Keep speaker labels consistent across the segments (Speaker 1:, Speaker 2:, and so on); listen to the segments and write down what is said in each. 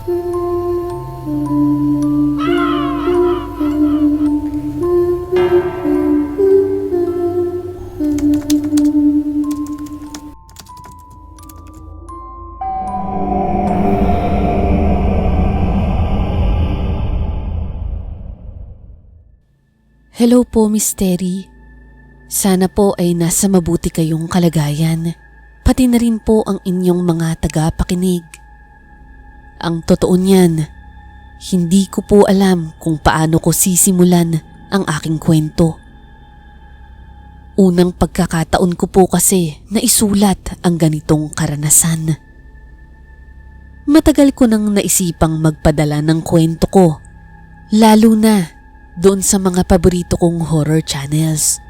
Speaker 1: Hello po, Miss Terry. Sana po ay nasa mabuti kayong kalagayan, pati na rin po ang inyong mga tagapakinig. Ang totoo niyan, hindi ko po alam kung paano ko sisimulan ang aking kwento. Unang pagkakataon ko po kasi na isulat ang ganitong karanasan. Matagal ko nang naisipang magpadala ng kwento ko, lalo na doon sa mga paborito kong horror channels.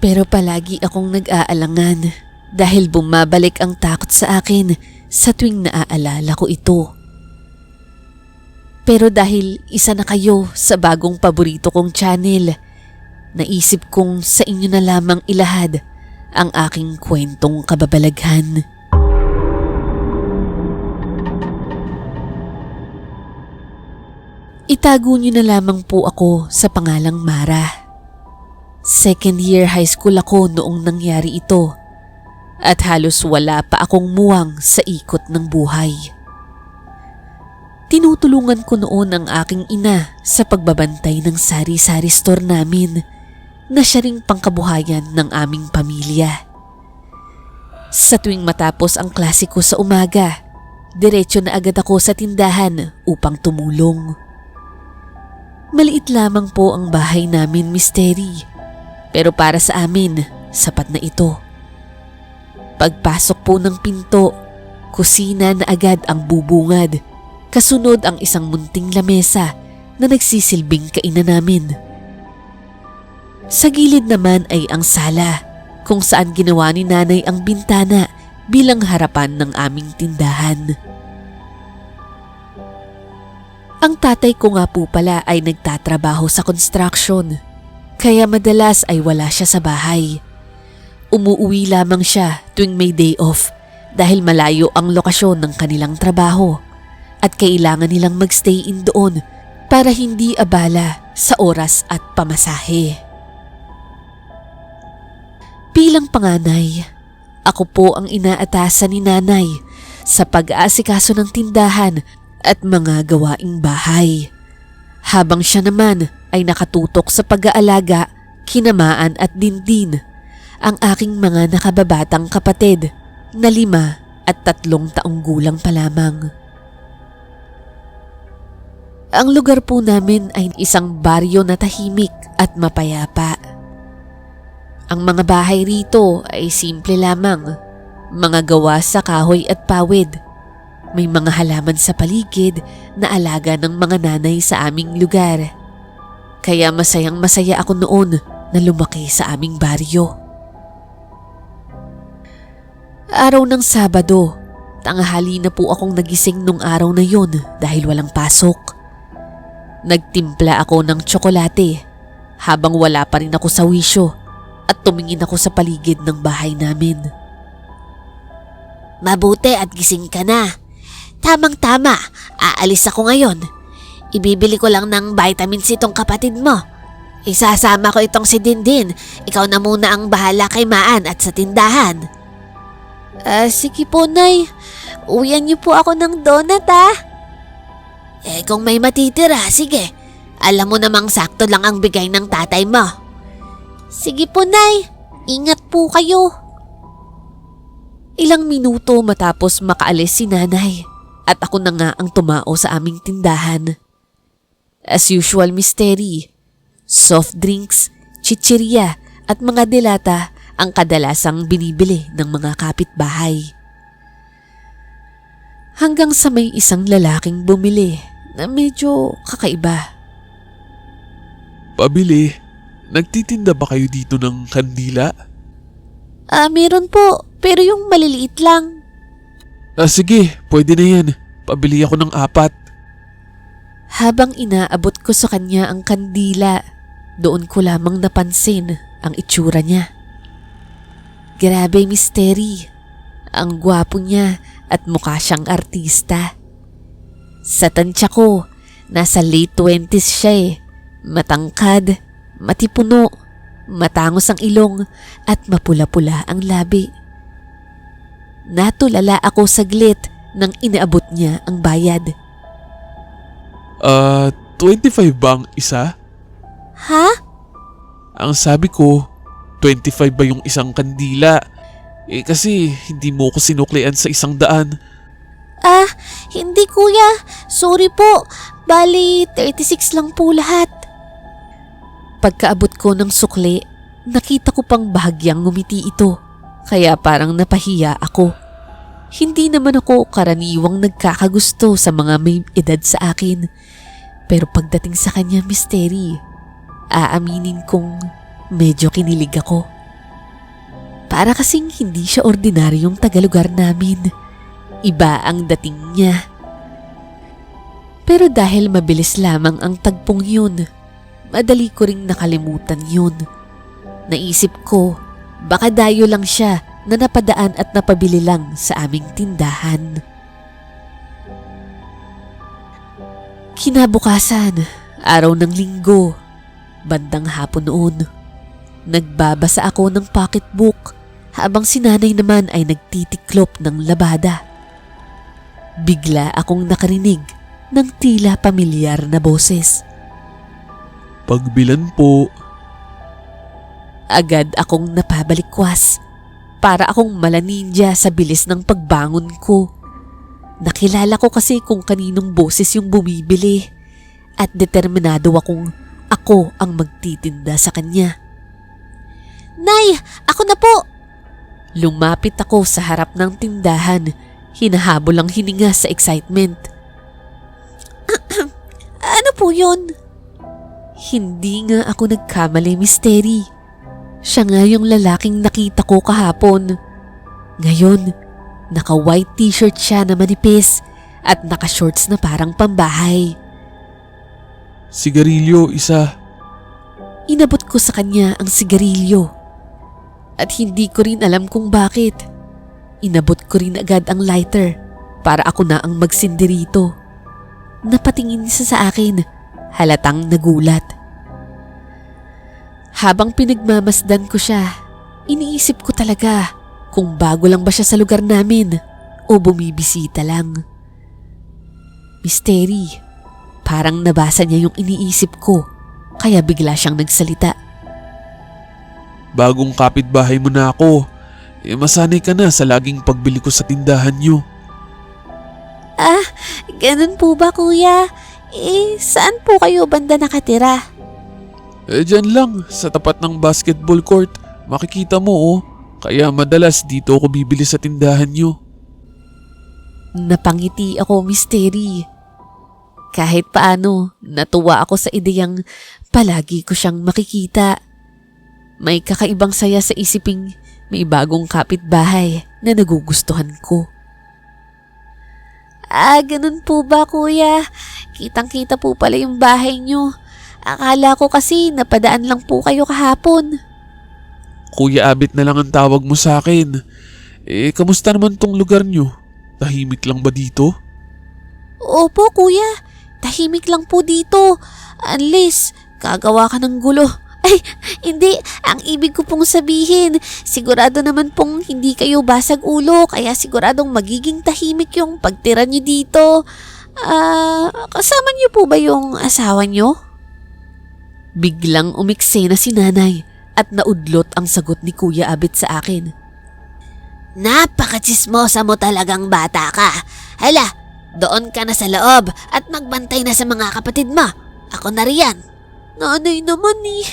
Speaker 1: Pero palagi akong nag-aalangan dahil bumabalik ang takot sa akin sa tuwing naaalala ko ito. Pero dahil isa na kayo sa bagong paborito kong channel, naisip kong sa inyo na lamang ilahad ang aking kwentong kababalaghan. Itago niyo na lamang po ako sa pangalang Mara. Second year high school ako noong nangyari ito at halos wala pa akong muwang sa ikot ng buhay. Tinutulungan ko noon ang aking ina sa pagbabantay ng sari-sari store namin na siya ring pangkabuhayan ng aming pamilya. Sa tuwing matapos ang klase ko sa umaga, diretso na agad ako sa tindahan upang tumulong. Maliit lamang po ang bahay namin, Miss Terry, pero para sa amin, sapat na ito. Pagpasok po ng pinto, kusina na agad ang bubungad, kasunod ang isang munting lamesa na nagsisilbing kainan namin. Sa gilid naman ay ang sala, kung saan ginawa ni nanay ang bintana bilang harapan ng aming tindahan. Ang tatay ko nga po pala ay nagtatrabaho sa construction, kaya madalas ay wala siya sa bahay. Umuuwi lamang siya tuwing may day off dahil malayo ang lokasyon ng kanilang trabaho at kailangan nilang magstay in doon para hindi abala sa oras at pamasahe. Bilang panganay, ako po ang inaatasan ni nanay sa pag-aasikaso ng tindahan at mga gawaing bahay, habang siya naman ay nakatutok sa pag-aalaga, kinamaan at dindin ang aking mga nakababatang kapatid na 5 at 3 taong gulang pa lamang. Ang lugar po namin ay isang baryo na tahimik at mapayapa. Ang mga bahay rito ay simple lamang, mga gawa sa kahoy at pawid. May mga halaman sa paligid na alaga ng mga nanay sa aming lugar. Kaya masayang masaya ako noon na lumaki sa aming baryo. Araw ng Sabado, tanghali na po akong nagising nung araw na yun dahil walang pasok. Nagtimpla ako ng tsokolate habang wala pa rin ako sa wisyo at tumingin ako sa paligid ng bahay namin.
Speaker 2: Mabuti at gising ka na. Tamang-tama, aalis ako ngayon. Ibibili ko lang ng vitamins itong kapatid mo. Isasama ko itong si Dindin. Ikaw na muna ang bahala kay Maan at sa tindahan.
Speaker 1: Sige po, Nay.
Speaker 2: Uwian niyo po ako ng donut, kung may matitira, sige. Alam mo namang sakto lang ang bigay ng tatay mo. Sige po, Nay. Ingat po kayo.
Speaker 1: Ilang minuto matapos makaalis si nanay at ako na nga ang tumao sa aming tindahan. As usual, Miss Terry, soft drinks, chichirya at mga delata ang kadalasang binibili ng mga kapitbahay. Hanggang sa may isang lalaking bumili na medyo kakaiba.
Speaker 3: Pabili, nagtitinda ba kayo dito ng kandila?
Speaker 2: Meron po, pero yung maliliit lang.
Speaker 3: Sige, pwede na yan. Pabili ako ng 4.
Speaker 1: Habang inaabot ko sa kanya ang kandila, doon ko lamang napansin ang itsura niya. Grabe, Miss Terry. Ang gwapo niya at mukha siyang artista. Sa tansya ko, nasa late 20s siya eh. Matangkad, matipuno, matangos ang ilong at mapula-pula ang labi. Natulala ako saglit nang inaabot niya ang bayad.
Speaker 3: 25 ba ang isa?
Speaker 2: Ha?
Speaker 3: Ang sabi ko, 25 ba yung isang kandila? Kasi hindi mo ko sinuklian sa 100.
Speaker 2: Hindi kuya. Sorry po. Bali, 36 lang po lahat.
Speaker 1: Pagkaabot ko ng sukli, nakita ko pang bahagyang ngumiti ito. Kaya parang napahiya ako. Hindi naman ako karaniwang nagkakagusto sa mga may edad sa akin. Pero pagdating sa kanya, Misteri, aaminin kong medyo kinilig ako. Para kasing hindi siya ordinaryong tagalugar namin. Iba ang dating niya. Pero dahil mabilis lamang ang tagpong yun, madali ko ring nakalimutan yun. Naisip ko, baka dayo lang siya na napadaan at napabili lang sa aming tindahan. Kinabukasan, araw ng linggo, bandang hapon noon, nagbabasa ako ng pocketbook habang si nanay naman ay nagtitiklop ng labada. Bigla akong nakarinig ng tila pamilyar na boses.
Speaker 3: Pagbilan po.
Speaker 1: Agad akong napabalikwas para akong malaninja sa bilis ng pagbangon ko. Nakilala ko kasi kung kaninong boses yung bumibili at determinado akong ako ang magtitinda sa kanya.
Speaker 2: Nay, ako na po.
Speaker 1: Lumapit ako sa harap ng tindahan, hinahabol ang hininga sa excitement.
Speaker 2: Ano po yun?
Speaker 1: Hindi nga ako nagkamali, Misteri. Siya nga yung lalaking nakita ko kahapon. Ngayon, naka-white t-shirt siya na manipis at naka-shorts na parang pambahay.
Speaker 3: Sigarilyo, isa.
Speaker 1: Inabot ko sa kanya ang sigarilyo. At hindi ko rin alam kung bakit. Inabot ko rin agad ang lighter para ako na ang magsindi rito. Napatingin siya sa akin, halatang nagulat. Habang pinagmamasdan ko siya, iniisip ko talaga kung bago lang ba siya sa lugar namin o bumibisita lang. Misteri, parang nabasa niya yung iniisip ko kaya bigla siyang nagsalita.
Speaker 3: Bagong kapitbahay mo na ako. Masanay ka na sa laging pagbili ko sa tindahan nyo.
Speaker 2: Ganun po ba kuya? Saan po kayo banda nakatira?
Speaker 3: Dyan lang, sa tapat ng basketball court. Makikita mo oh. Kaya madalas dito ako bibili sa tindahan nyo.
Speaker 1: Napangiti ako, Misteri. Kahit paano, natuwa ako sa ideyang palagi ko siyang makikita. May kakaibang saya sa isiping may bagong kapitbahay na nagugustuhan ko.
Speaker 2: Ganun po ba kuya? Kitang-kita po pala yung bahay nyo. Akala ko kasi napadaan lang po kayo kahapon.
Speaker 3: Kuya Abit na lang ang tawag mo sa akin. Kamusta naman tong lugar nyo? Tahimik lang ba dito?
Speaker 2: Opo kuya, tahimik lang po dito. Unless kagawa ka ng gulo. Ay, hindi. Ang ibig ko pong sabihin, sigurado naman pong hindi kayo basag ulo, kaya siguradong magiging tahimik yung pagtira nyo dito. Kasama nyo po ba yung asawa nyo?
Speaker 1: Biglang umikse na si nanay at naudlot ang sagot ni Kuya Abit sa akin.
Speaker 2: Napaka-tsismosa mo talagang bata ka. Hala, doon ka na sa loob at magbantay na sa mga kapatid mo. Ako na riyan. Nanay naman eh.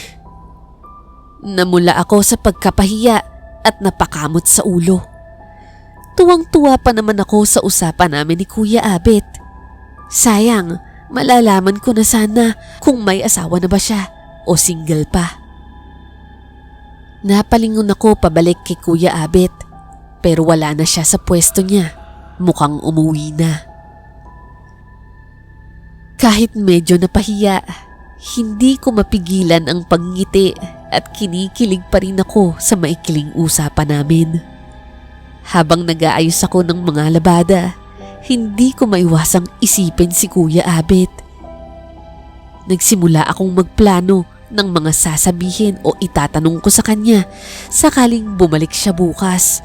Speaker 1: Namula ako sa pagkapahiya at napakamot sa ulo. Tuwang-tuwa pa naman ako sa usapan namin ni Kuya Abit. Sayang, malalaman ko na sana kung may asawa na ba siya o single pa. Napalingon ako pabalik kay Kuya Abit pero wala na siya sa pwesto niya. Mukhang umuwi na. Kahit medyo napahiya, hindi ko mapigilan ang pagngiti at kinikilig pa rin ako sa maikling usapan namin. Habang nag-aayos ako ng mga labada, hindi ko maiwasang isipin si Kuya Abet. Nagsimula akong magplano ng mga sasabihin o itatanong ko sa kanya sakaling bumalik siya bukas.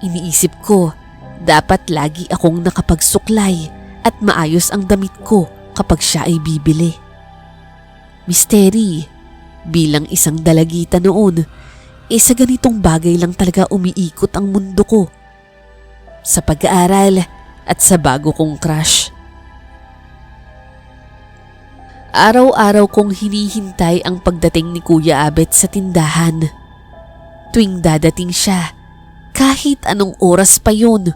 Speaker 1: Iniisip ko, dapat lagi akong nakapagsuklay at maayos ang damit ko kapag siya ay bibili. Misteri, bilang isang dalagita noon, sa ganitong bagay lang talaga umiikot ang mundo ko. Sa pag-aaral at sa bago kong crush. Araw-araw kong hinihintay ang pagdating ni Kuya Abet sa tindahan. Tuwing dadating siya, kahit anong oras pa yun,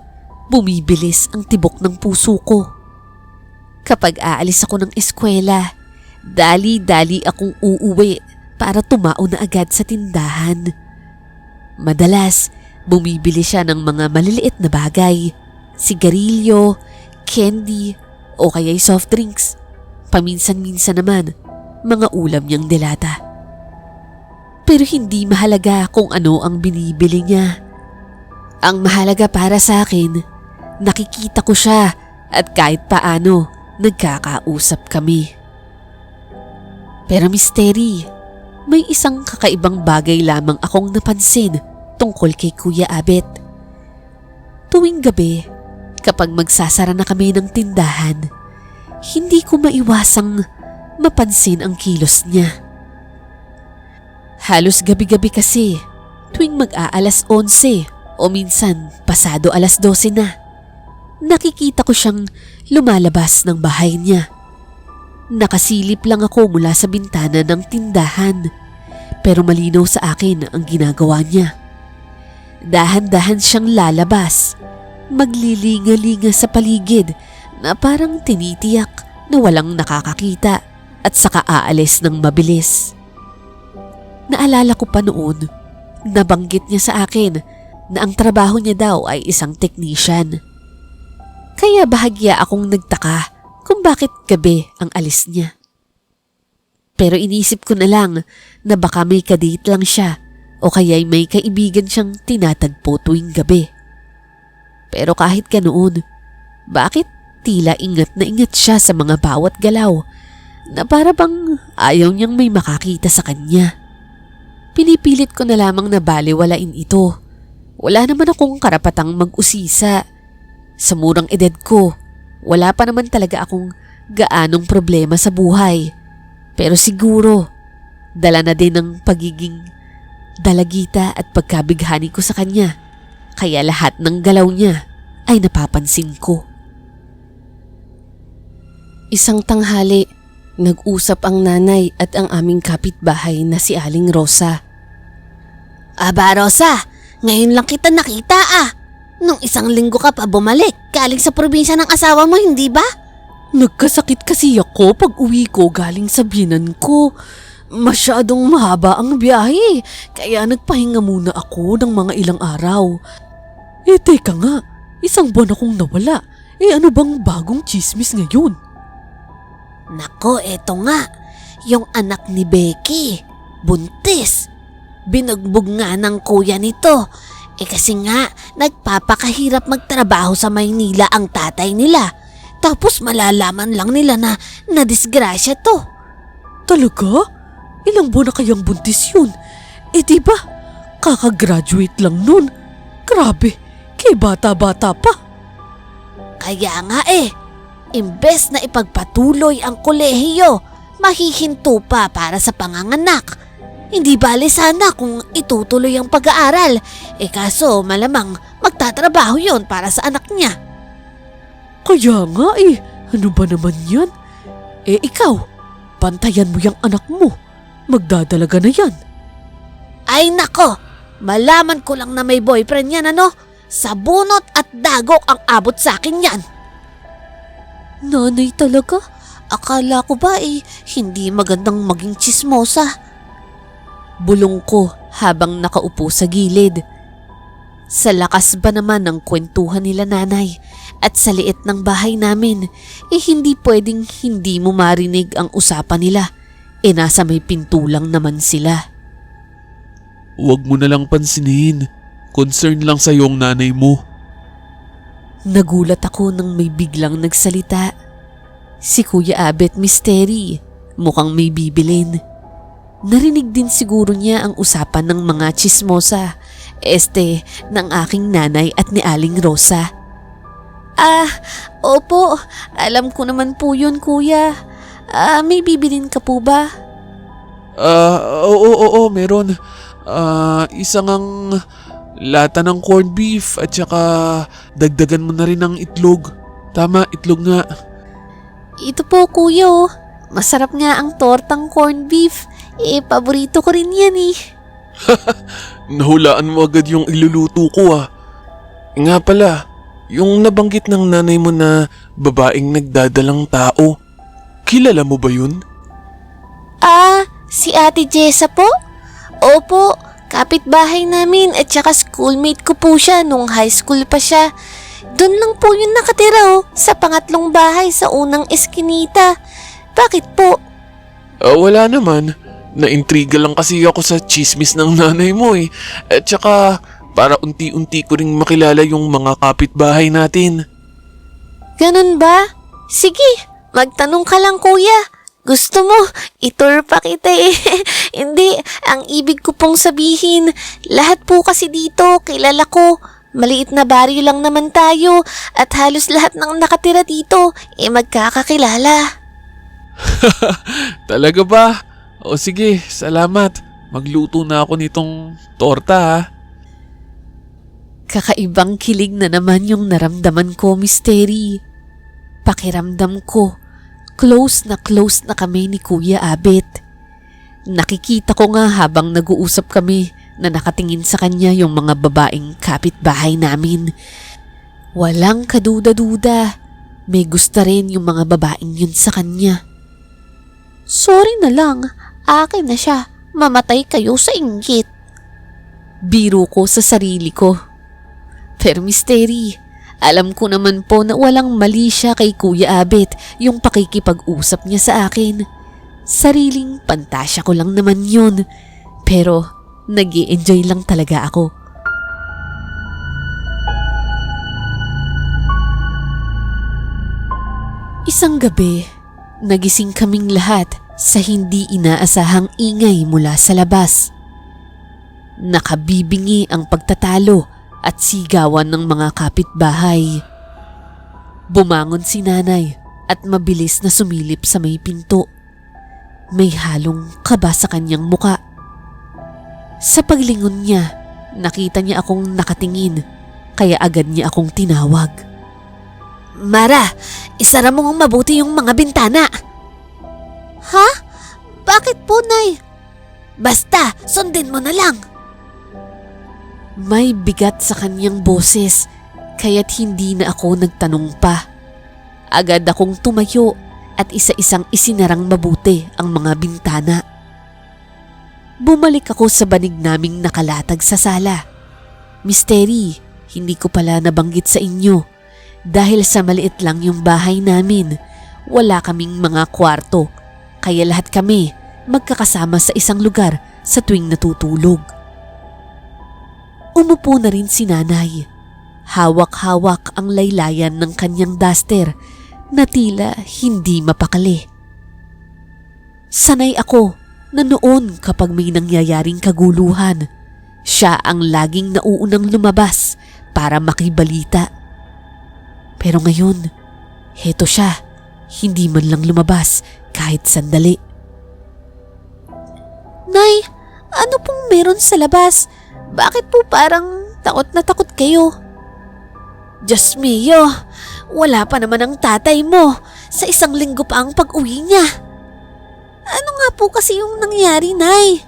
Speaker 1: bumibilis ang tibok ng puso ko. Kapag aalis ako ng eskwela, dali-dali akong uuwi para tumao na agad sa tindahan. Madalas, bumibili siya ng mga maliliit na bagay, sigarilyo, candy o kaya'y soft drinks. Paminsan-minsan naman, mga ulam niyang delata. Pero hindi mahalaga kung ano ang binibili niya. Ang mahalaga para sa akin, nakikita ko siya at kahit paano nagkakausap kami. Pero misteri, may isang kakaibang bagay lamang akong napansin tungkol kay Kuya Abet. Tuwing gabi, kapag magsasara na kami ng tindahan, hindi ko maiwasang mapansin ang kilos niya. Halos gabi-gabi kasi, tuwing mag-aalas 11 o minsan pasado alas 12 na, nakikita ko siyang lumalabas ng bahay niya. Nakasilip lang ako mula sa bintana ng tindahan, pero malinaw sa akin ang ginagawa niya. Dahan-dahan siyang lalabas, maglilinga-linga sa paligid na parang tinitiyak na walang nakakakita at saka aalis ng mabilis. Naalala ko pa noon, nabanggit niya sa akin na ang trabaho niya daw ay isang technician. Kaya bahagya akong nagtaka kung bakit gabi ang alis niya. Pero inisip ko na lang na baka may kadate lang siya o kaya'y may kaibigan siyang tinatagpo tuwing gabi. Pero kahit ganoon, bakit tila ingat na ingat siya sa mga bawat galaw na para bang ayaw niyang may makakita sa kanya? Pinipilit ko na lamang na baliwalain ito. Wala naman akong karapatang mag-usisa. Sa murang edad ko, wala pa naman talaga akong gaanong problema sa buhay. Pero siguro, dala na din ng pagiging dalagita at pagkabighani ko sa kanya. Kaya lahat ng galaw niya ay napapansin ko. Isang tanghali, nag-usap ang nanay at ang aming kapitbahay na si Aling Rosa.
Speaker 2: Aba Rosa, ngayon lang kita nakita ah. Nung isang linggo ka pa bumalik, galing sa probinsya ng asawa mo, hindi ba?
Speaker 1: Nagkasakit kasi ako pag uwi ko galing sa biyenan ko. Masyadong mahaba ang biyahe, kaya nagpahinga muna ako ng mga ilang araw. Teka nga, isang buwan akong nawala. Ano bang bagong chismis ngayon?
Speaker 2: Nako, eto nga, yung anak ni Becky, buntis. Binugbog nga ng kuya nito. Kasi nga, nagpapakahirap magtrabaho sa Maynila ang tatay nila. Tapos malalaman lang nila na nadisgrasya to.
Speaker 1: Talaga? Ilang buwan na kayang buntis yun? Diba, kakagraduate lang nun. Grabe, kay bata-bata pa.
Speaker 2: Kaya nga imbes na ipagpatuloy ang kolehiyo, mahihinto pa para sa panganganak. Hindi bali sana kung itutuloy ang pag-aaral, kaso malamang magtatrabaho yon para sa anak niya.
Speaker 1: Kaya nga ano ba naman yan? Ikaw, bantayan mo yung anak mo. Magdadalaga na yan.
Speaker 2: Ay nako, malaman ko lang na may boyfriend yan ano? Sa bunot at dagok ang abot sa akin yan.
Speaker 1: Nanay talaga?
Speaker 2: Akala ko ba hindi magandang maging tsismosa?
Speaker 1: Bulong ko habang nakaupo sa gilid. Sa lakas ba naman ng kwentuhan nila nanay at sa liit ng bahay namin, hindi pwedeng hindi mo marinig ang usapan nila. Nasa may pinto lang naman sila.
Speaker 3: Huwag mo na lang pansinin. Concern lang sa'yo ang nanay mo.
Speaker 1: Nagulat ako nang may biglang nagsalita. Si Kuya Abet Misteri, mukhang may bibilin. Narinig din siguro niya ang usapan ng mga chismosa, ng aking nanay at ni Aling Rosa.
Speaker 2: Opo, alam ko naman po yun, kuya. May bibilin ka po ba?
Speaker 3: Oo, meron. Isang ang lata ng corned beef at saka dagdagan mo na rin ng itlog. Tama, itlog nga.
Speaker 2: Ito po, kuya, oh. Masarap nga ang tortang corned beef. Paborito ko rin yan eh.
Speaker 3: Nahulaan mo agad yung iluluto ko ah. Nga pala, yung nabanggit ng nanay mo na babaeng nagdadalang tao, kilala mo ba yun?
Speaker 2: Si Ate Jessa po? Opo, kapitbahay namin at saka schoolmate ko po siya nung high school pa siya. Doon lang po yun nakatira sa pangatlong bahay sa unang eskinita. Bakit po?
Speaker 3: Wala naman. Naintriga lang kasi ako sa chismis ng nanay mo eh. At saka para unti-unti ko ring makilala yung mga kapitbahay natin.
Speaker 2: Ganun ba? Sige, magtanong ka lang kuya. Gusto mo, itour pa kita eh. Hindi, ang ibig ko pong sabihin, lahat po kasi dito kilala ko. Maliit na baryo lang naman tayo at halos lahat ng nakatira dito magkakakilala.
Speaker 3: Talaga ba? O sige, salamat. Magluto na ako nitong torta ha.
Speaker 1: Kakaibang kilig na naman yung naramdaman ko, Misteri. Pakiramdam ko, close na kami ni Kuya Abet. Nakikita ko nga habang nag-uusap kami na nakatingin sa kanya yung mga babaeng kapitbahay namin. Walang kaduda-duda, may gusto rin yung mga babaeng yun sa kanya.
Speaker 2: Sorry na lang, akin na siya. Mamatay kayo sa inggit.
Speaker 1: Biro ko sa sarili ko. Pero Misteri, alam ko naman po na walang mali siya kay Kuya Abet yung pakikipag-usap niya sa akin. Sariling pantasya ko lang naman yun. Pero nag-i-enjoy lang talaga ako. Isang gabi, nagising kaming lahat sa hindi inaasahang ingay mula sa labas. Nakabibingi ang pagtatalo at sigawan ng mga kapitbahay. Bumangon si nanay at mabilis na sumilip sa may pinto. May halong kaba sa kanyang muka. Sa paglingon niya, nakita niya akong nakatingin, kaya agad niya akong tinawag.
Speaker 2: Mara, isara mo ng mabuti yung mga bintana. Ha? Bakit po, Nay? Basta, sundin mo na lang.
Speaker 1: May bigat sa kanyang boses, kaya't hindi na ako nagtanong pa. Agad akong tumayo at isa-isang isinarang mabuti ang mga bintana. Bumalik ako sa banig naming nakalatag sa sala. Misteri, hindi ko pala nabanggit sa inyo. Dahil sa maliit lang yung bahay namin, wala kaming mga kwarto, kaya lahat kami magkakasama sa isang lugar sa tuwing natutulog. Umupo na rin si nanay. Hawak-hawak ang laylayan ng kanyang duster na tila hindi mapakali. Sanay ako na noon kapag may nangyayaring kaguluhan, siya ang laging nauunang lumabas para makibalita. Pero ngayon, heto siya, hindi man lang lumabas kahit sandali.
Speaker 2: Nay, ano pong meron sa labas? Bakit po parang takot na takot kayo? Diyos mio, wala pa naman ang tatay mo. Sa 1 linggo pa ang pag-uwi niya. Ano nga po kasi yung nangyari, Nay?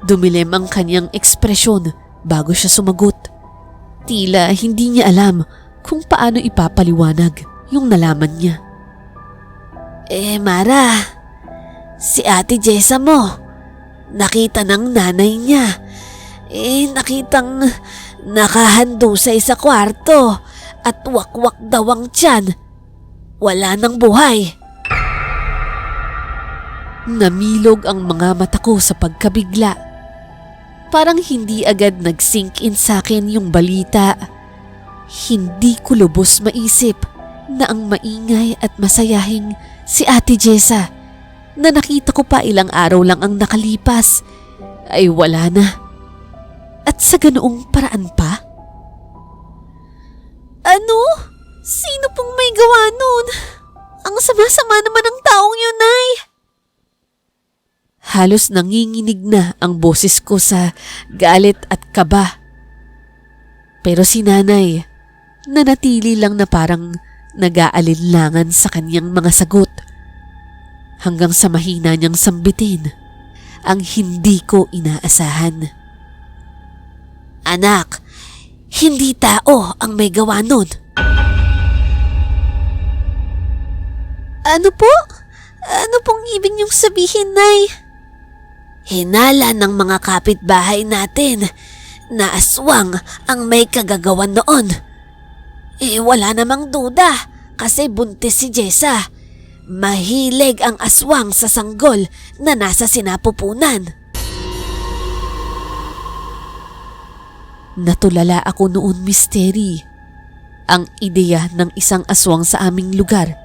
Speaker 1: Dumilim ang kanyang ekspresyon bago siya sumagot. Tila hindi niya alam kung paano ipapaliwanag yung nalaman niya.
Speaker 2: Mara, si Ate Jessa mo, nakita ng nanay niya. Nakitang nakahandusay sa kwarto at wakwak daw ang tiyan. Wala nang buhay.
Speaker 1: Namilog ang mga mata ko sa pagkabigla. Parang hindi agad nag-sink in sa akin yung balita. Hindi ko lubos maisip na ang maingay at masayahing si Ate Jessa na nakita ko pa ilang araw lang ang nakalipas ay wala na. At sa ganoong paraan pa? Ano? Sino pong may gawa nun? Ang sama-sama naman ng taong yun, Nay. Halos nanginginig na ang boses ko sa galit at kaba. Pero si Nanay, nanatili lang na parang nag-aalinlangan sa kanyang mga sagot hanggang sa mahina niyang sambitin ang hindi ko inaasahan.
Speaker 2: Anak, hindi tao ang may gawa nun.
Speaker 1: Ano po? Ano pong ibig niyong sabihin, Nay?
Speaker 2: Hinala ng mga kapitbahay natin na aswang ang may kagagawan noon. Wala namang duda kasi buntis si Jessa. Mahilig ang aswang sa sanggol na nasa sinapupunan.
Speaker 1: Natulala ako noon, Misteri. Ang ideya ng isang aswang sa aming lugar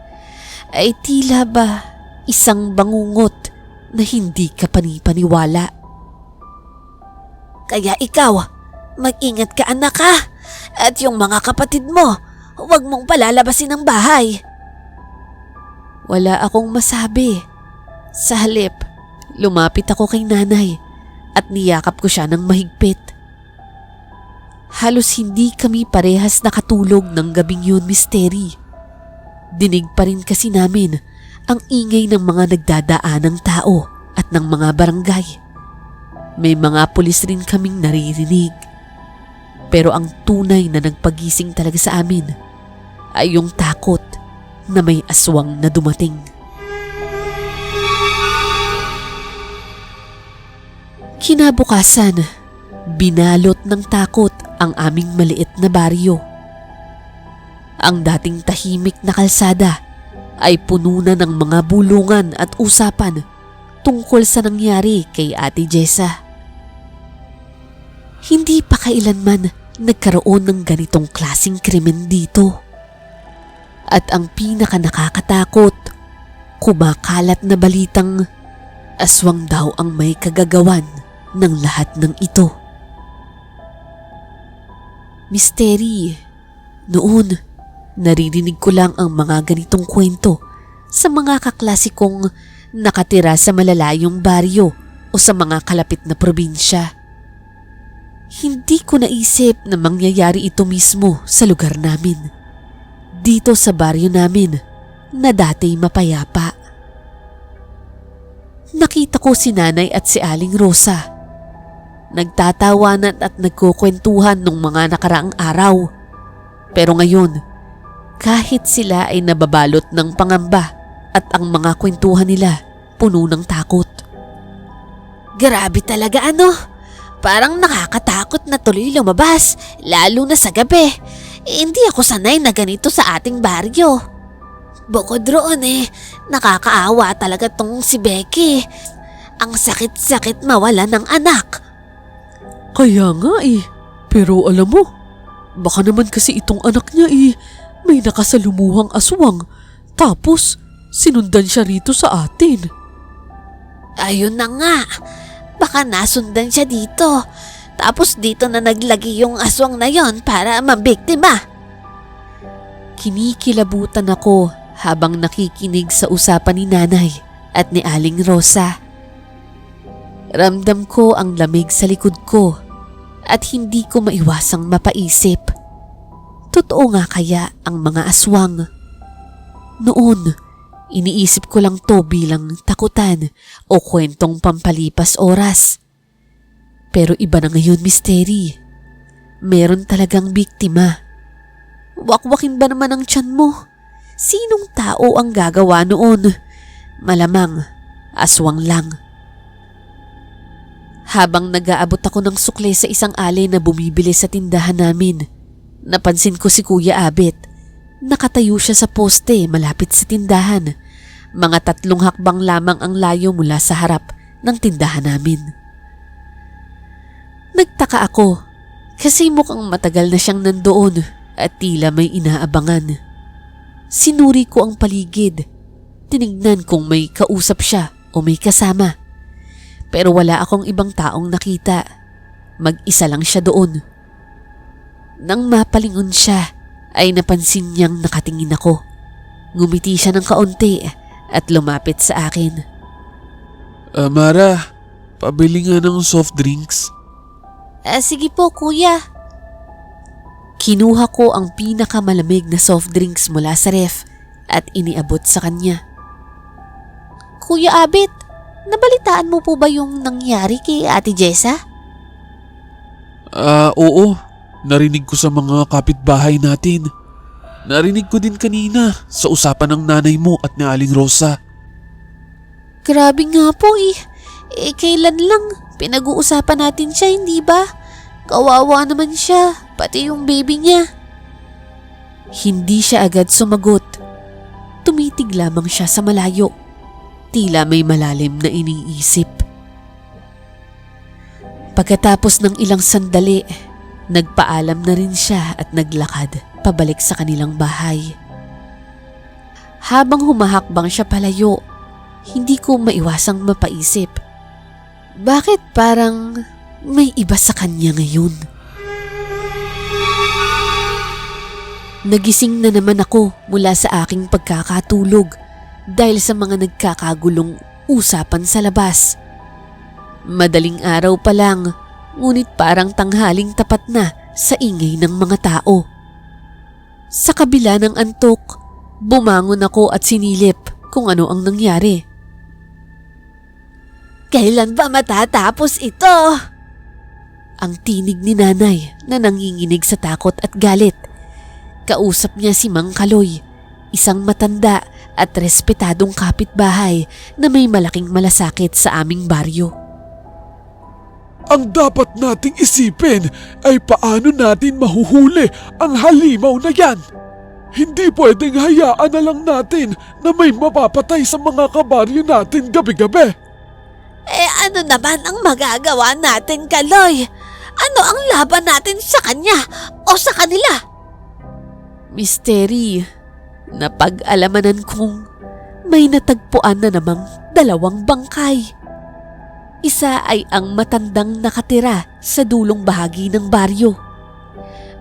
Speaker 1: ay tila ba isang bangungot na hindi ka panipaniwala.
Speaker 2: Kaya ikaw, mag-ingat ka anak ha. At yung mga kapatid mo, huwag mong palalabasin ang bahay.
Speaker 1: Wala akong masabi. Sa halip, lumapit ako kay Nanay at niyakap ko siya ng mahigpit. Halos hindi kami parehas nakatulog ng gabing yun, Misteri. Dinig pa rin kasi namin ang ingay ng mga nagdadaanang tao at ng mga barangay. May mga pulis rin kaming naririnig. Pero ang tunay na nagpagising talaga sa amin ay yung takot na may aswang na dumating. Kinabukasan, binalot ng takot ang aming maliit na baryo. Ang dating tahimik na kalsada ay puno na ng mga bulungan at usapan tungkol sa nangyari kay Ate Jessa. Hindi pa kailanman nagkaroon ng ganitong klaseng krimen dito. At ang pinaka nakakatakot, kumakalat na balitang aswang daw ang may kagagawan ng lahat ng ito. Misteri, noon naririnig ko lang ang mga ganitong kwento sa mga kaklasikong nakatira sa malalayong baryo o sa mga kalapit na probinsya. Hindi ko naisip na mangyayari ito mismo sa lugar namin. Dito sa baryo namin na dati mapayapa. Nakita ko si Nanay at si Aling Rosa. Nagtatawanan at nagkukwentuhan nung mga nakaraang araw. Pero ngayon, kahit sila ay nababalot ng pangamba at ang mga kwentuhan nila puno ng takot.
Speaker 2: Grabe talaga ano. Parang nakakatakot na tuloy lumabas, lalo na sa gabi. Hindi ako sanay na ganito sa ating baryo. Bukod roon nakakaawa talaga tong si Becky. Ang sakit-sakit mawala ng anak.
Speaker 1: Kaya nga pero alam mo, baka naman kasi itong anak niya may nakasalumuhang aswang tapos sinundan siya rito sa atin.
Speaker 2: Ayun na nga, baka nasundan siya dito. Tapos dito na naglagi yung aswang na yon para mabiktima.
Speaker 1: Kinikilabutan ako habang nakikinig sa usapan ni Nanay at ni Aling Rosa. Ramdam ko ang lamig sa likod ko at hindi ko maiwasang mapaisip. Totoo nga kaya ang mga aswang? Noon, iniisip ko lang to bilang takutan o kwentong pampalipas oras. Pero iba na ngayon, Misteri. Meron talagang biktima. Wakwakin ba naman ang tiyan mo? Sinong tao ang gagawa noon? Malamang, aswang lang. Habang nag-aabot ako ng sukle sa isang alley na bumibili sa tindahan namin, napansin ko si Kuya Abet. Nakatayo siya sa poste malapit sa tindahan. Mga 3 hakbang lamang ang layo mula sa harap ng tindahan namin. Nagtaka ako kasi mukhang matagal na siyang nandoon at tila may inaabangan. Sinuri ko ang paligid. Tinignan kung may kausap siya o may kasama. Pero wala akong ibang taong nakita. Mag-isa lang siya doon. Nang mapalingon siya, ay napansin niyang nakatingin ako. Ngumiti siya ng kaunti at lumapit sa akin.
Speaker 3: Mara, pabili nga ng soft drinks.
Speaker 2: Sige po, kuya.
Speaker 1: Kinuha ko ang pinakamalamig na soft drinks mula sa ref at iniabot sa kanya.
Speaker 2: Kuya Abit, nabalitaan mo po ba yung nangyari kay Ate Jessa?
Speaker 3: Oo. Narinig ko sa mga kapitbahay natin. Narinig ko din kanina sa usapan ng nanay mo at ni Aling Rosa.
Speaker 2: Grabe nga po eh. Kailan lang pinag-uusapan natin siya, hindi ba? Kawawa naman siya, pati yung baby niya.
Speaker 1: Hindi siya agad sumagot. Tumitig lamang siya sa malayo. Tila may malalim na iniisip. Pagkatapos ng ilang sandali, nagpaalam na rin siya at naglakad pabalik sa kanilang bahay. Habang humahakbang siya palayo, hindi ko maiwasang mapaisip. Bakit parang may iba sa kanya ngayon? Nagising na naman ako mula sa aking pagkakatulog dahil sa mga nagkakagulong usapan sa labas. Madaling araw pa lang, ngunit parang tanghaling tapat na sa ingay ng mga tao. Sa kabila ng antok, bumangon ako at sinilip kung ano ang nangyari.
Speaker 2: Kailan ba matatapos ito?
Speaker 1: Ang tinig ni nanay na nanginginig sa takot at galit. Kausap niya si Mang Kaloy, isang matanda at respetadong kapitbahay na may malaking malasakit sa aming baryo.
Speaker 3: Ang dapat nating isipin ay paano natin mahuhuli ang halimaw na yan. Hindi pwedeng hayaan na lang natin na may mapapatay sa mga kabaryo natin gabi-gabi.
Speaker 2: Ano naman ang magagawa natin, Kaloy? Ano ang laban natin sa kanya o sa kanila?
Speaker 1: Misteri, napag-alamanan kong may natagpuan na namang 2 bangkay. Isa ay ang matandang nakatira sa dulong bahagi ng baryo.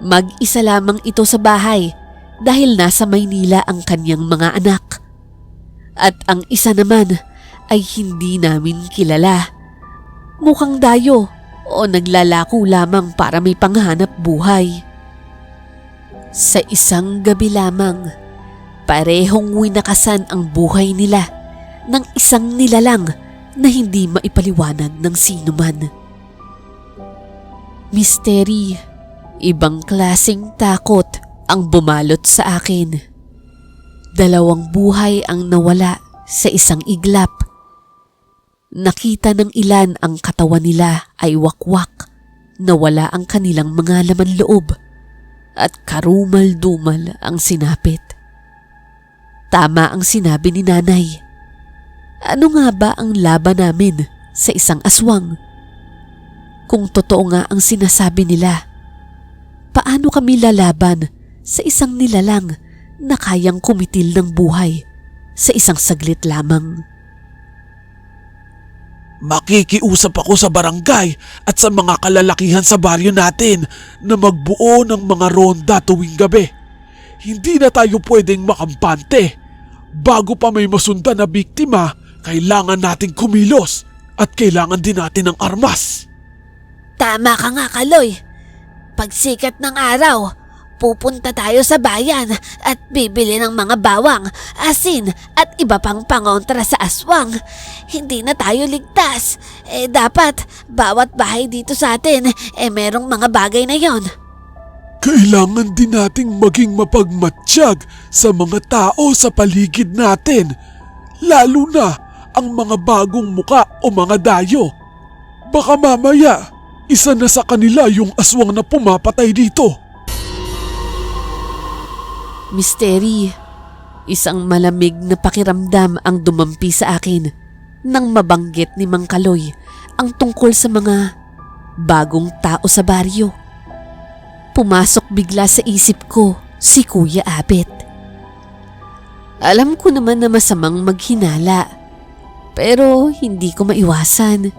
Speaker 1: Mag-isa lamang ito sa bahay dahil nasa Maynila ang kanyang mga anak. At ang isa naman ay hindi namin kilala. Mukhang dayo o naglalako lamang para may panghanap buhay. Sa isang gabi lamang, parehong winakasan ang buhay nila ng isang nilalang na hindi maipaliwanag ng sino man. Misteri, ibang klaseng takot ang bumalot sa akin. 2 buhay ang nawala sa isang iglap. Nakita ng ilan ang katawan nila ay wakwak, nawala ang kanilang mga laman loob at karumal-dumal ang sinapit. Tama ang sinabi ni nanay. Ano nga ba ang laban namin sa isang aswang? Kung totoo nga ang sinasabi nila, paano kami lalaban sa isang nilalang na kayang kumitil ng buhay sa isang saglit lamang?
Speaker 3: Makikiusap ako sa barangay at sa mga kalalakihan sa baryo natin na magbuo ng mga ronda tuwing gabi. Hindi na tayo pwedeng makampante. Bago pa may masundan na biktima, kailangan nating kumilos at kailangan din natin ng armas.
Speaker 2: Tama ka nga, Kaloy. Pagsikat ng araw, pupunta tayo sa bayan at bibili ng mga bawang, asin at iba pang pangontra sa aswang. Hindi na tayo ligtas. Dapat bawat bahay dito sa atin merong mga bagay na yon.
Speaker 3: Kailangan din nating maging mapagmatsyag sa mga tao sa paligid natin, lalo na ang mga bagong muka o mga dayo. Baka mamaya, isa na sa kanila yung aswang na pumapatay dito.
Speaker 1: Misteri, isang malamig na pakiramdam ang dumampi sa akin nang mabanggit ni Mang Kaloy ang tungkol sa mga bagong tao sa baryo. pumasok bigla sa isip ko si Kuya Abet. Alam ko naman na masamang maghinala, pero hindi ko maiwasan.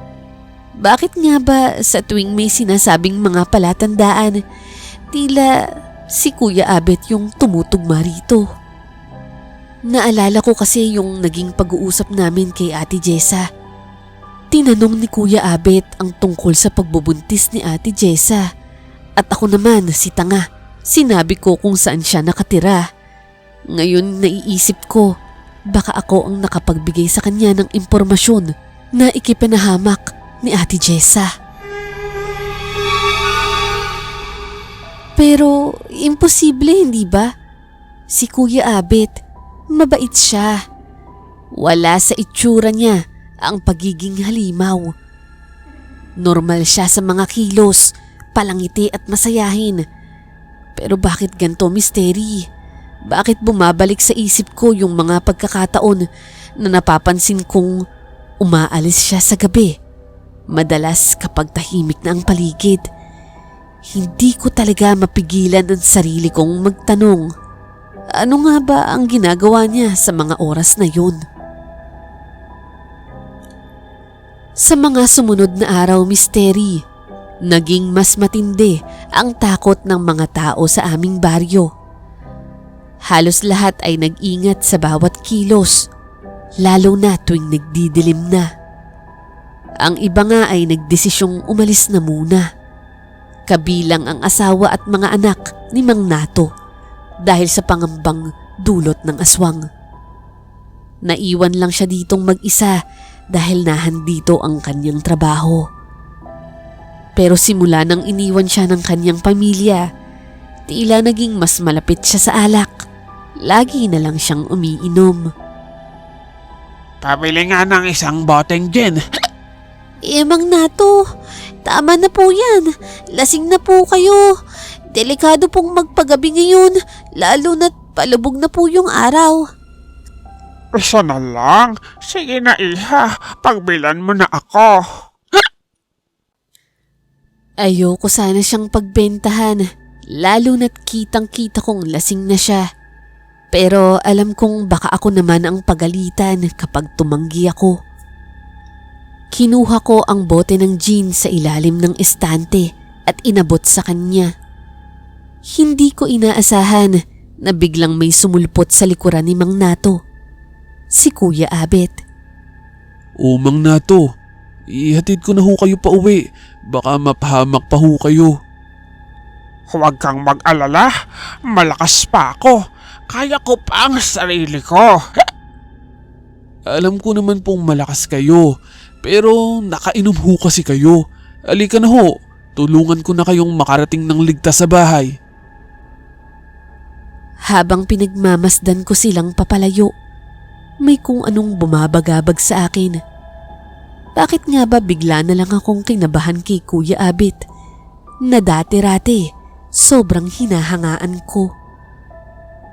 Speaker 1: Bakit nga ba sa tuwing may sinasabing mga palatandaan, tila si Kuya Abet yung tumutugma rito? Naalala ko kasi yung naging pag-uusap namin kay Ate Jessa. Tinanong ni Kuya Abet ang tungkol sa pagbubuntis ni Ate Jessa. At ako naman, si tanga, sinabi ko kung saan siya nakatira. Ngayon naiisip ko, baka ako ang nakapagbigay sa kanya ng impormasyon na ikipinahamak ni Ate Jessa. Pero imposible, hindi ba? Si Kuya Abet, mabait siya. Wala sa itsura niya ang pagiging halimaw. Normal siya sa mga kilos, palangiti at masayahin. Pero bakit ganito, Misteri? Bakit bumabalik sa isip ko yung mga pagkakataon na napapansin kong umaalis siya sa gabi? Madalas kapag tahimik na ang paligid. Hindi ko talaga mapigilan ang sarili kong magtanong, ano nga ba ang ginagawa niya sa mga oras na yun? Sa mga sumunod na araw, Misteri, naging mas matindi ang takot ng mga tao sa aming baryo. Halos lahat ay nag-ingat sa bawat kilos, lalo na tuwing nagdidilim na. Ang iba nga ay nagdesisyong umalis na muna, kabilang ang asawa at mga anak ni Mang Nato dahil sa pangambang dulot ng aswang. Naiwan lang siya ditong mag-isa dahil nahandito ang kanyang trabaho. Pero simula nang iniwan siya ng kanyang pamilya, tila naging mas malapit siya sa alak. Lagi na lang siyang umiinom.
Speaker 4: Pabili nga ng isang boteng gin.
Speaker 2: Mang Nato, tama na po yan. Lasing na po kayo. Delikado pong magpagabi ngayon, lalo na't palubog na po yung araw.
Speaker 4: Isa na lang. Sige na iha, pagbilan mo na ako.
Speaker 1: Ayoko sana siyang pagbentahan, lalo na't kitang-kita kong lasing na siya. Pero alam kong baka ako naman ang pagalitan kapag tumanggi ako. Kinuha ko ang bote ng gin sa ilalim ng estante at inabot sa kanya. Hindi ko inaasahan na biglang may sumulpot sa likuran ni Mang Nato. Si Kuya Abet.
Speaker 3: O Mang Nato, ihatid ko na ho kayo pa uwi. Baka mapahamak pa ho kayo.
Speaker 4: Huwag kang mag-alala. Malakas pa ako. Kaya ko pa ang sarili ko.
Speaker 3: Alam ko naman pong malakas kayo, pero nakainom ho kasi kayo. Alika na ho, tulungan ko na kayong makarating ng ligtas sa bahay.
Speaker 1: Habang pinagmamasdan ko silang papalayo, may kung anong bumabagabag sa akin. Bakit nga ba bigla na lang akong kinabahan kay Kuya Abet na dati-rati sobrang hinahangaan ko?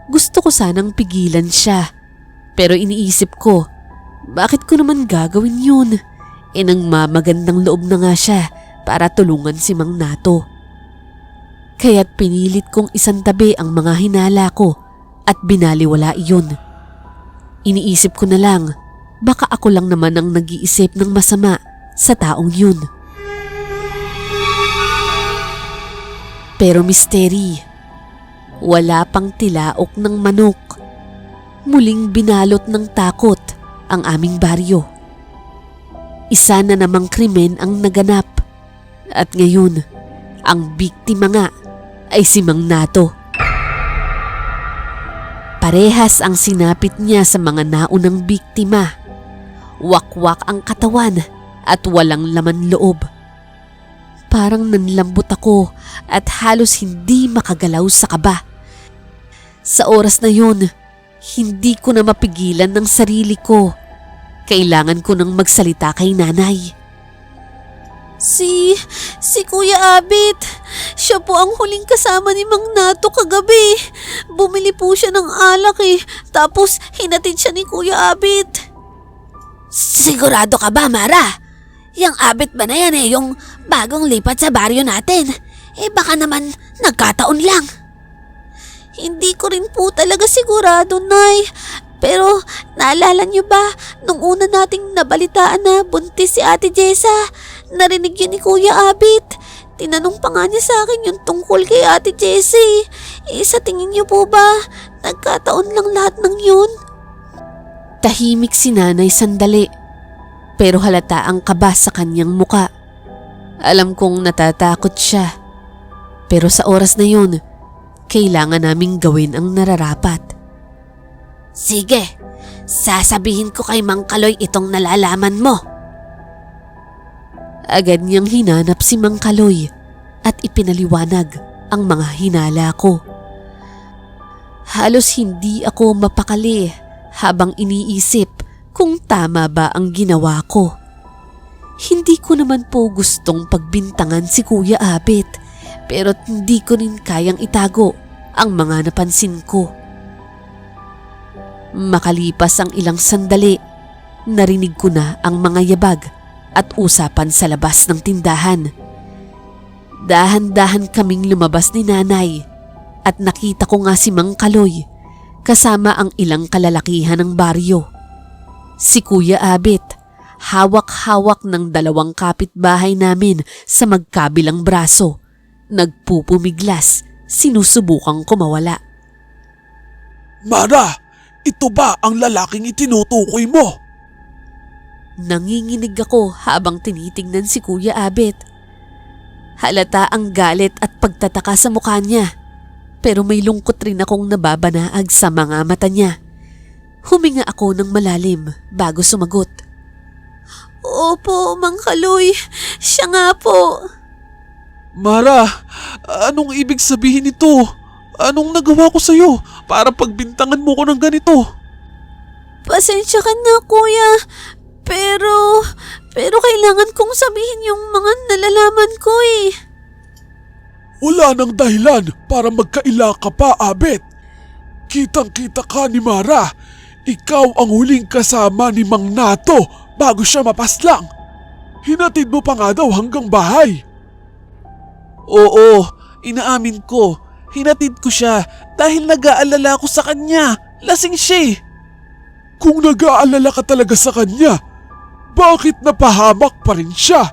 Speaker 1: Gusto ko sanang pigilan siya, pero iniisip ko, bakit ko naman gagawin yun? Nang mamagandang loob na nga siya para tulungan si Mang Nato. Kaya't pinilit kong isantabi ang mga hinala ko at binaliwala iyon. Iniisip ko na lang, baka ako lang naman ang nag-iisip ng masama sa taong yun. Pero Misteri, wala pang tilaok ng manok. Muling binalot ng takot ang aming baryo. Isa na namang krimen ang naganap. At ngayon, ang biktima nga ay si Mang Nato. Parehas ang sinapit niya sa mga naunang biktima. Wakwak ang katawan at walang laman loob. Parang nanlambot ako at halos hindi makagalaw sa kaba. Sa oras na yun, hindi ko na mapigilan ng sarili ko. Kailangan ko nang magsalita kay nanay.
Speaker 2: Si Kuya Abet, siya po ang huling kasama ni Mang Nato kagabi. Bumili po siya ng alak tapos hinatid siya ni Kuya Abet. Sigurado ka ba, Mara? Yang Abet ba na yan yung bagong lipat sa baryo natin? Baka naman nagkataon lang. Hindi ko rin po talaga sigurado, Nay. Pero naalala niyo ba, nung una nating nabalitaan na buntis si Ate Jessa, narinig yun ni Kuya Abit. Tinanong pa nga niya sa akin yung tungkol kay Ate Jessie. Sa tingin niyo po ba, nagkataon lang lahat ng yun?
Speaker 1: Tahimik si Nanay sandali, pero halata ang kaba sa kanyang muka. Alam kong natatakot siya, pero sa oras na yun, kailangan naming gawin ang nararapat.
Speaker 2: Sige, sasabihin ko kay Mang Kaloy itong nalalaman mo.
Speaker 1: Agad niyang hinanap si Mang Kaloy at ipinaliwanag ang mga hinala ko. Halos hindi ako mapakali habang iniisip kung tama ba ang ginawa ko. Hindi ko naman po gustong pagbintangan si Kuya Abit, pero hindi ko rin kayang itago ang mga napansin ko. Makalipas ang ilang sandali, narinig ko na ang mga yabag at usapan sa labas ng tindahan. Dahan-dahan kaming lumabas ni Nanay at nakita ko nga si Mang Kaloy kasama ang ilang kalalakihan ng baryo. Si Kuya Abit, hawak-hawak ng 2 kapitbahay namin sa magkabilang braso. Nagpupumiglas, sinusubukang kumawala.
Speaker 3: Mara, ito ba ang lalaking itinutukoy mo?
Speaker 1: Nanginginig ako habang tinitingnan si Kuya Abit. Halata ang galit at pagtataka sa mukha niya, pero may lungkot rin akong nababanaag sa mga mata niya. Huminga ako ng malalim bago sumagot.
Speaker 2: Opo, Mang Kaloy. Siya nga po.
Speaker 3: Mara, anong ibig sabihin nito? Anong nagawa ko sa'yo para pagbintangan mo ko ng ganito?
Speaker 2: Pasensya ka na, Kuya. Pero kailangan kong sabihin yung mga nalalaman ko eh.
Speaker 3: Wala nang dahilan para magkaila ka pa, Abet. Kitang-kita ka ni Mara. Ikaw ang huling kasama ni Mang Nato bago siya mapaslang. Hinatid mo pa nga daw hanggang bahay. Oo, inaamin ko. Hinatid ko siya dahil nag-aalala ko sa kanya. Lasing siya. Kung nag-aalala ka talaga sa kanya, bakit napahamak pa rin siya?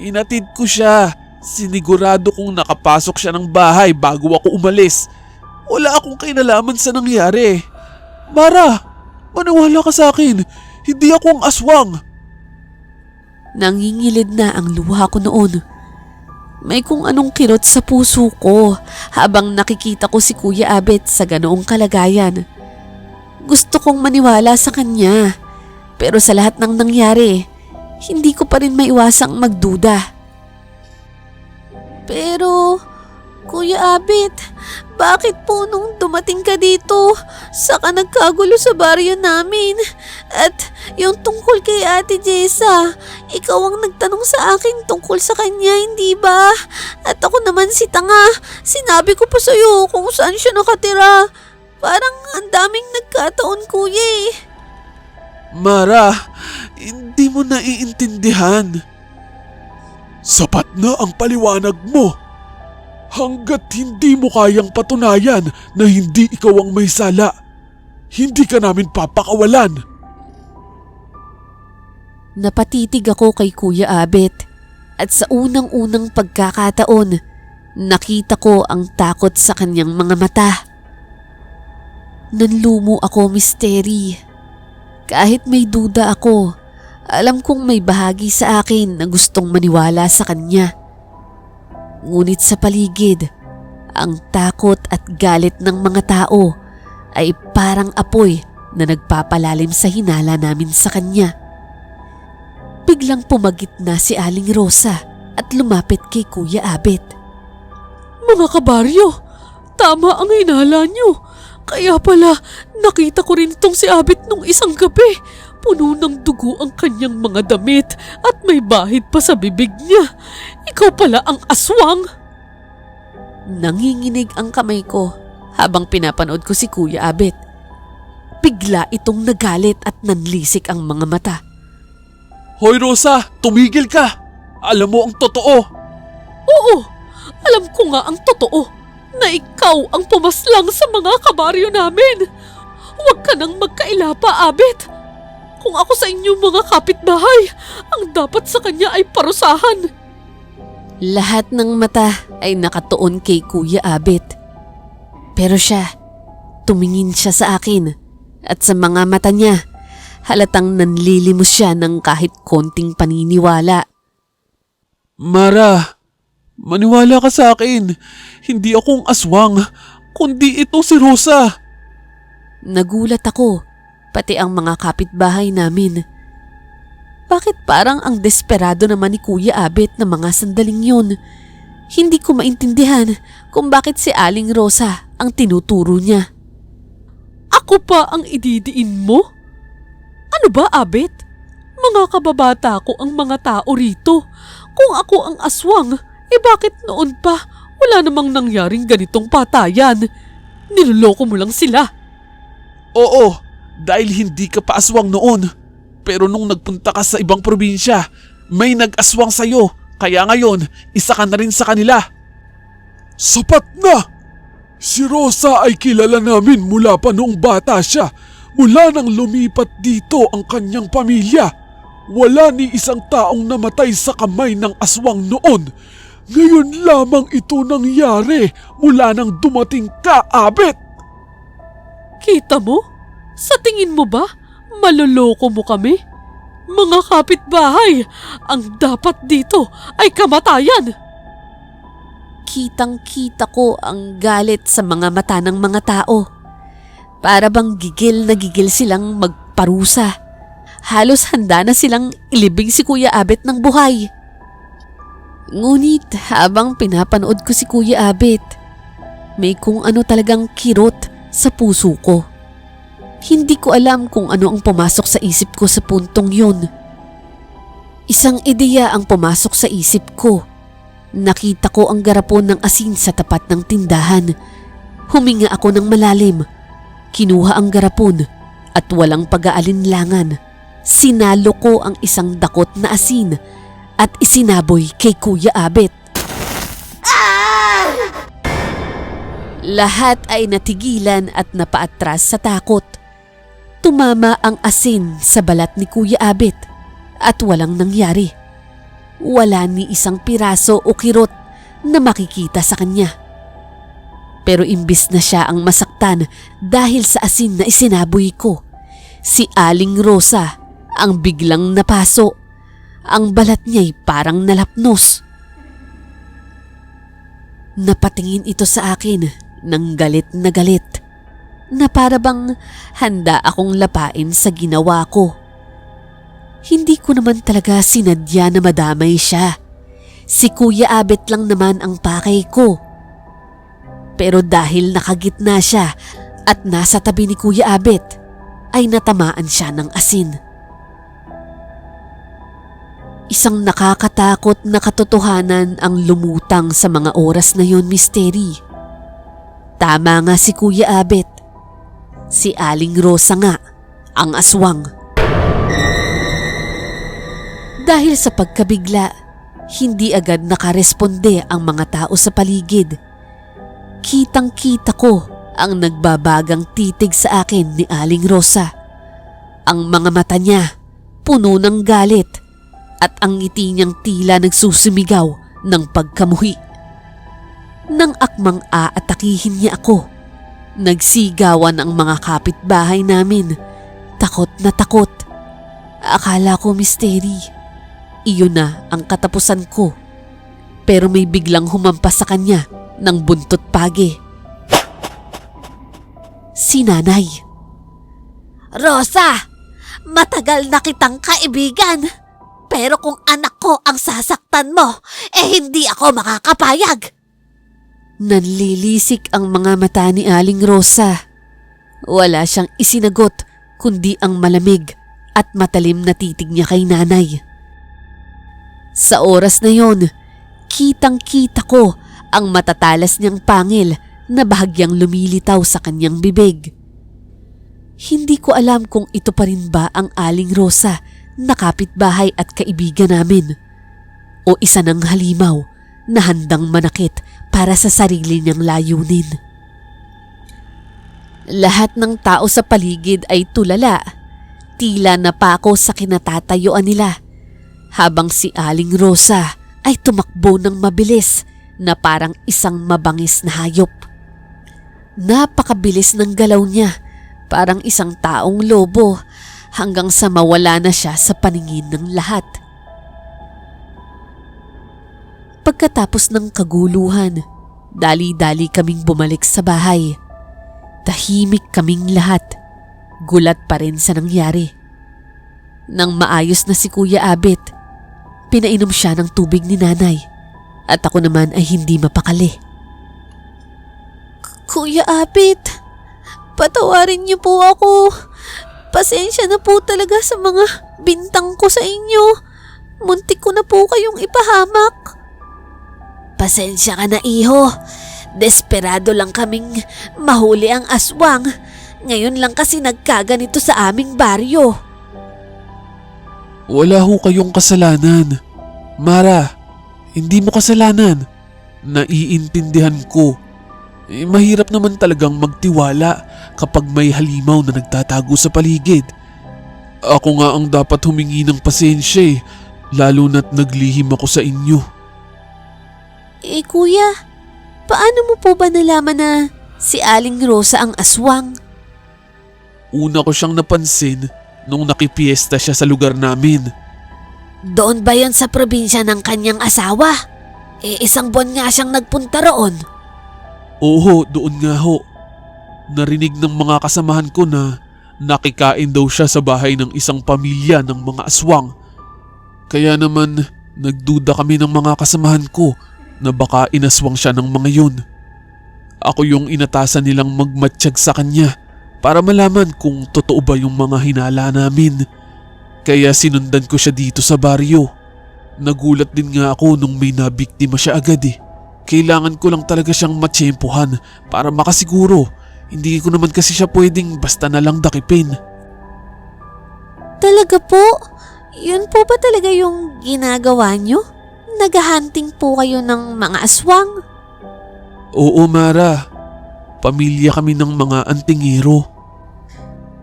Speaker 3: Hinatid ko siya. Sinigurado kong nakapasok siya ng bahay bago ako umalis. Wala akong kinalaman sa nangyari. Mara, maniwala ka sa akin. Hindi ako ang aswang.
Speaker 1: Nangingilid na ang luha ko noon. May kung anong kirot sa puso ko habang nakikita ko si Kuya Abet sa ganoong kalagayan. Gusto kong maniwala sa kanya, pero sa lahat ng nangyari, hindi ko pa rin maiwasang magduda.
Speaker 2: Pero, Kuya Abit, bakit po nung dumating ka dito, saka nagkagulo sa baryo namin? At yung tungkol kay Ate Jessa, ikaw ang nagtanong sa akin tungkol sa kanya, hindi ba? At ako naman si tanga, sinabi ko pa sa'yo kung saan siya nakatira. Parang ang daming nagkataon, Kuya eh.
Speaker 3: Mara, hindi mo naiintindihan. Sapat na ang paliwanag mo. Hanggat hindi mo kayang patunayan na hindi ikaw ang may sala, hindi ka namin papakawalan.
Speaker 1: Napatitig ako kay Kuya Abet at sa unang-unang pagkakataon, nakita ko ang takot sa kanyang mga mata. Nanlumo ako, misteri. Kahit may duda ako, alam kong may bahagi sa akin na gustong maniwala sa kanya. Ngunit sa paligid, ang takot at galit ng mga tao ay parang apoy na nagpapalalim sa hinala namin sa kanya. Biglang pumagit na si Aling Rosa at lumapit kay Kuya Abet.
Speaker 5: Mga kabaryo, tama ang hinala niyo. Kaya pala, nakita ko rin itong si Abet nung isang gabi. Puno ng dugo ang kanyang mga damit at may bahid pa sa bibig niya. Ikaw pala ang aswang.
Speaker 1: Nanginginig ang kamay ko habang pinapanood ko si Kuya Abet. Bigla itong nagalit at nanlisik ang mga mata.
Speaker 3: Hoy Rosa, tumigil ka! Alam mo ang totoo.
Speaker 5: Oo, Alam ko nga ang totoo na ikaw ang pumaslang sa mga kabaryo namin. Huwag ka nang magkaila pa, Abet. Kung ako sa inyong mga kapitbahay, ang dapat sa kanya ay parusahan.
Speaker 1: Lahat ng mata ay nakatuon kay Kuya Abet. Pero siya, tumingin siya sa akin at sa mga mata niya, halatang nanlilimos siya ng kahit konting paniniwala.
Speaker 3: Mara, maniwala ka sa akin. Hindi akong aswang, kundi ito si Rosa.
Speaker 1: Nagulat ako, pati ang mga kapitbahay namin. Bakit parang ang desperado naman ni Kuya Abet na mga sandaling yun? Hindi ko maintindihan kung bakit si Aling Rosa ang tinuturo niya.
Speaker 5: Ako pa ang ididiin mo? Ano ba, Abet? Mga kababata ko ang mga tao rito. Kung ako ang aswang, bakit noon pa wala namang nangyaring ganitong patayan? Niloloko mo lang sila.
Speaker 3: Oo, dahil hindi ka pa aswang noon. Pero nung nagpunta ka sa ibang probinsya, may nag-aswang sa'yo. Kaya ngayon, isa ka na rin sa kanila. Sapat na! Si Rosa ay kilala namin mula pa noong bata siya. Mula nang lumipat dito ang kanyang pamilya. Wala ni isang taong namatay sa kamay ng aswang noon. Ngayon lamang ito nangyari mula nang dumating ka, Abet.
Speaker 5: Kita mo? Sa tingin mo ba, maloloko mo kami? Mga kapitbahay, ang dapat dito ay kamatayan.
Speaker 1: Kitang-kita ko ang galit sa mga mata ng mga tao. Para bang gigil na gigil silang magparusa. Halos handa na silang ilibing si Kuya Abet ng buhay. Ngunit habang pinapanood ko si Kuya Abet, may kung ano talagang kirot sa puso ko. Hindi ko alam kung ano ang pumasok sa isip ko sa puntong yun. Isang ideya ang pumasok sa isip ko. Nakita ko ang garapon ng asin sa tapat ng tindahan. Huminga ako ng malalim. Kinuha ang garapon at walang pag-aalinlangan. Sinalo ko ang isang dakot na asin at isinaboy kay Kuya Abet. Lahat ay natigilan at napaatras sa takot. Tumama ang asin sa balat ni Kuya Abet at walang nangyari. Wala ni isang piraso o kirot na makikita sa kanya. Pero imbis na siya ang masaktan dahil sa asin na isinaboy ko, si Aling Rosa ang biglang napaso. Ang balat niya'y parang nalapnos. Napatingin ito sa akin ng galit na para bang handa akong lapain sa ginawa ko. Hindi ko naman talaga sinadya na madamay siya. Si Kuya Abet lang naman ang pakay ko. Pero dahil nakagitna siya at nasa tabi ni Kuya Abet, ay natamaan siya ng asin. Isang nakakatakot na katotohanan ang lumutang sa mga oras na yon, Misteri. Tama nga si Kuya Abet. Si Aling Rosa nga ang aswang. Dahil sa pagkabigla, hindi agad nakaresponde ang mga tao sa paligid. Kitang-kita ko ang nagbabagang titig sa akin ni Aling Rosa. Ang mga mata niya puno ng galit at ang ngiti niyang tila nagsusumigaw ng pagkamuhi. Nang akmang aatakihin niya ako, nagsigawan ang mga kapitbahay namin. Takot na takot. Akala ko, Misteri, iyon na ang katapusan ko. Pero may biglang humampas sa kanya ng buntot pagi. Si Nanay.
Speaker 2: Rosa, matagal na kitang kaibigan. Pero kung anak ko ang sasaktan mo, hindi ako makakapayag.
Speaker 1: Nanlilisik ang mga mata ni Aling Rosa. Wala siyang isinagot kundi ang malamig at matalim na titig niya kay Nanay. Sa oras na yon, kitang-kita ko ang matatalas niyang pangil na bahagyang lumilitaw sa kanyang bibig. Hindi ko alam kung ito pa rin ba ang Aling Rosa na kapitbahay at kaibigan namin o isa ng halimaw na handang manakit para sa sarili niyang layunin. Lahat ng tao sa paligid ay tulala, tila napako sa kinatatayuan nila, habang si Aling Rosa ay tumakbo ng mabilis na parang isang mabangis na hayop. Napakabilis ng galaw niya, parang isang taong lobo, hanggang sa mawala na siya sa paningin ng lahat. Pagkatapos ng kaguluhan, dali-dali kaming bumalik sa bahay. Tahimik kaming lahat. Gulat pa rin sa nangyari. Nang maayos na si Kuya Abet, pinainom siya ng tubig ni Nanay at ako naman ay hindi mapakali.
Speaker 2: Kuya Abet, patawarin niyo po ako. Pasensya na po talaga sa mga bintang ko sa inyo. Muntik ko na po kayong ipahamak. Pasensya ka na, iho. Desperado lang kaming mahuli ang aswang. Ngayon lang kasi nagkaganito sa aming baryo.
Speaker 3: Wala ho kayong kasalanan. Mara, hindi mo kasalanan. Naiintindihan ko. Mahirap naman talagang magtiwala kapag may halimaw na nagtatago sa paligid. Ako nga ang dapat humingi ng pasensya lalo na't naglihim ako sa inyo.
Speaker 2: Kuya, paano mo po ba nalaman na si Aling Rosa ang aswang?
Speaker 3: Una ko siyang napansin nung nakipiesta siya sa lugar namin.
Speaker 2: Doon ba yan sa probinsya ng kanyang asawa? Isang buwan nga siyang nagpunta roon.
Speaker 3: Oo, doon nga ho. Narinig ng mga kasamahan ko na nakikain daw siya sa bahay ng isang pamilya ng mga aswang. Kaya naman nagduda kami ng mga kasamahan ko na baka inaswang siya ng mga yun. Ako yung inatasan nilang magmatsyag sa kanya para malaman kung totoo ba yung mga hinala namin. Kaya sinundan ko siya dito sa baryo. Nagulat din nga ako nung may nabiktima siya agad Kailangan ko lang talaga siyang matsyempohan para makasiguro. Hindi ko naman kasi siya pwedeng basta na lang dakipin.
Speaker 2: Talaga po? Yun po ba talaga yung ginagawa niyo? Naghahunting po kayo ng mga aswang?
Speaker 3: Oo, Mara. Pamilya kami ng mga antingero.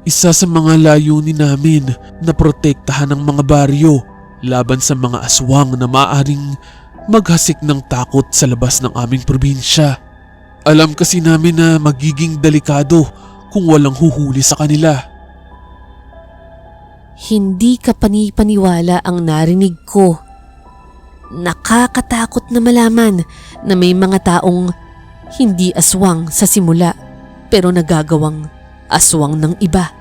Speaker 3: Isa sa mga layunin namin na protektahan ang mga baryo laban sa mga aswang na maaaring maghasik ng takot sa labas ng aming probinsya. Alam kasi namin na magiging delikado kung walang huhuli sa kanila.
Speaker 1: Hindi ka panipaniwala ang narinig ko. Nakakatakot na malaman na may mga taong hindi aswang sa simula pero nagagawang aswang ng iba.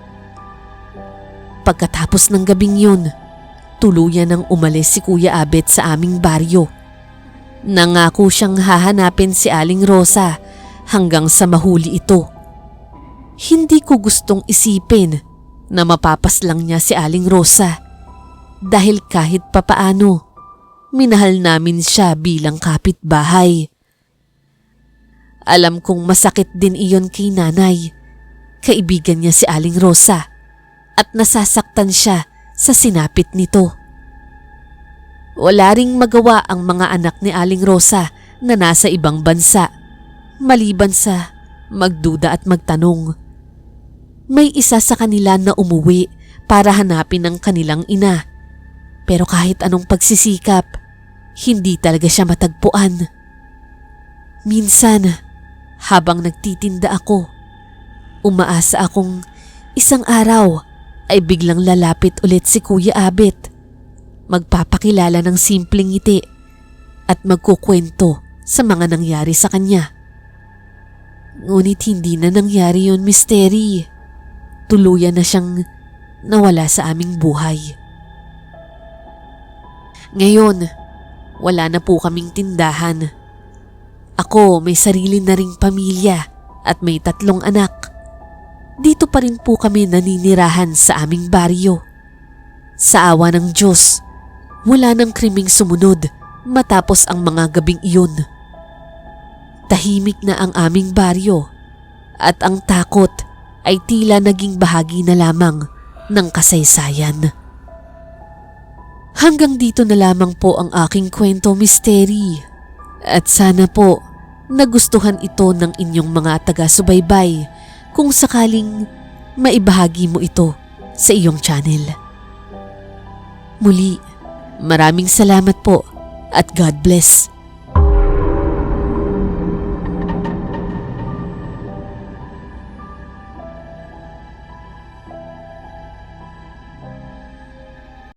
Speaker 1: Pagkatapos ng gabing yun, tuluyan nang umalis si Kuya Abet sa aming baryo. Nangako siyang hahanapin si Aling Rosa hanggang sa mahuli ito. Hindi ko gustong isipin na mapapaslang niya si Aling Rosa dahil kahit papaano, minahal namin siya bilang kapitbahay. Alam kong masakit din iyon kay Nanay. Kaibigan niya si Aling Rosa at nasasaktan siya sa sinapit nito. Wala ring magawa ang mga anak ni Aling Rosa na nasa ibang bansa, maliban sa magduda at magtanong. May isa sa kanila na umuwi para hanapin ang kanilang ina, pero kahit anong pagsisikap, hindi talaga siya matagpuan. Minsan, habang nagtitinda ako, umaasa akong isang araw ay biglang lalapit ulit si Kuya Abet. Magpapakilala ng simpleng ngiti at magkukwento sa mga nangyari sa kanya. Ngunit hindi na nangyari yun, Misteri. Tuluyan na siyang nawala sa aming buhay. Ngayon, wala na po kaming tindahan. Ako may sarili na ring pamilya at may 3 anak. Dito pa rin po kami naninirahan sa aming baryo. Sa awa ng Diyos, wala nang krimeng sumunod matapos ang mga gabing iyon. Tahimik na ang aming baryo at ang takot ay tila naging bahagi na lamang ng kasaysayan. Hanggang dito na lamang po ang aking kwento, Misteri. At sana po nagustuhan ito ng inyong mga taga-subaybay kung sakaling maibahagi mo ito sa iyong channel. Muli, maraming salamat po at God bless.